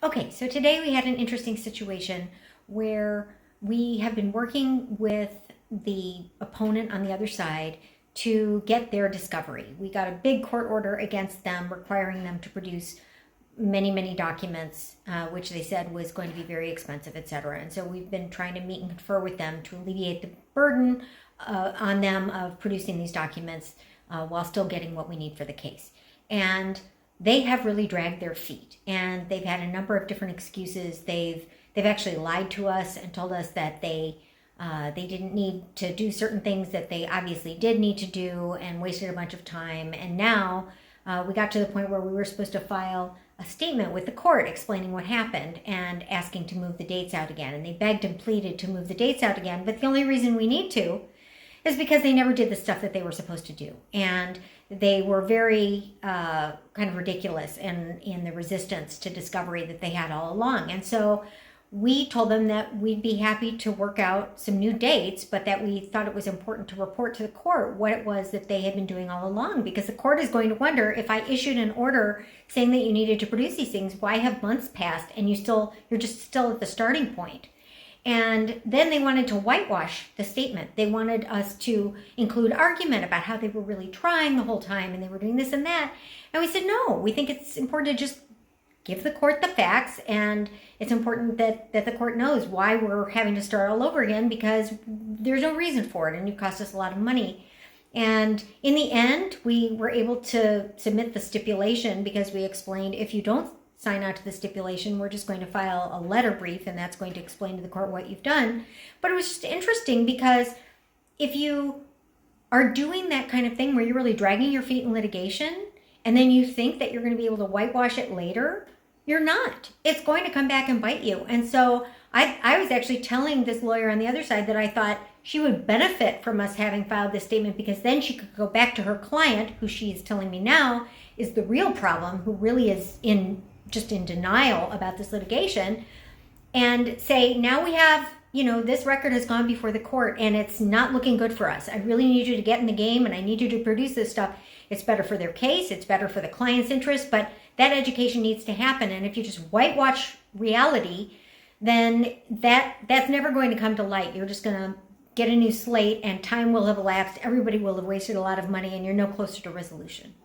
Okay, so today we had an interesting situation where we have been working with the opponent on the other side to get their discovery. We got a big court order against them requiring them to produce many documents, which they said was going to be very expensive, etc. And so we've been trying to meet and confer with them to alleviate the burden on them of producing these documents while still getting what we need for the case. And they have really dragged their feet, and they've had a number of different excuses. They've actually lied to us and told us that they didn't need to do certain things that they obviously did need to do, and wasted a bunch of time. And now we got to the point where we were supposed to file a statement with the court explaining what happened and asking to move the dates out again. And they begged and pleaded to move the dates out again, but the only reason we need to is because they never did the stuff that they were supposed to do. And they were very kind of ridiculous in the resistance to discovery that they had all along. And so we told them that we'd be happy to work out some new dates, but that we thought it was important to report to the court what it was that they had been doing all along, because the court is going to wonder, if I issued an order saying that you needed to produce these things, why have months passed and you're just still at the starting point? And then they wanted to whitewash the statement. They wanted us to include argument about how they were really trying the whole time and they were doing this and that. And we said, no, we think it's important to just give the court the facts, and it's important that the court knows why we're having to start all over again, because there's no reason for it and it cost us a lot of money. And in the end, we were able to submit the stipulation because we explained, if you don't sign on to the stipulation, we're just going to file a letter brief, and that's going to explain to the court what you've done. But it was just interesting, because if you are doing that kind of thing where you're really dragging your feet in litigation, and then you think that you're going to be able to whitewash it later, you're not. It's going to come back and bite you. And so I was actually telling this lawyer on the other side that I thought she would benefit from us having filed this statement, because then she could go back to her client, who she is telling me now is the real problem, who really is just in denial about this litigation, and say, now we have, this record has gone before the court and it's not looking good for us. I really need you to get in the game, and I need you to produce this stuff. It's better for their case, it's better for the client's interest, but that education needs to happen. And if you just whitewash reality, then that's never going to come to light. You're just going to get a new slate, and time will have elapsed. Everybody will have wasted a lot of money, and you're no closer to resolution.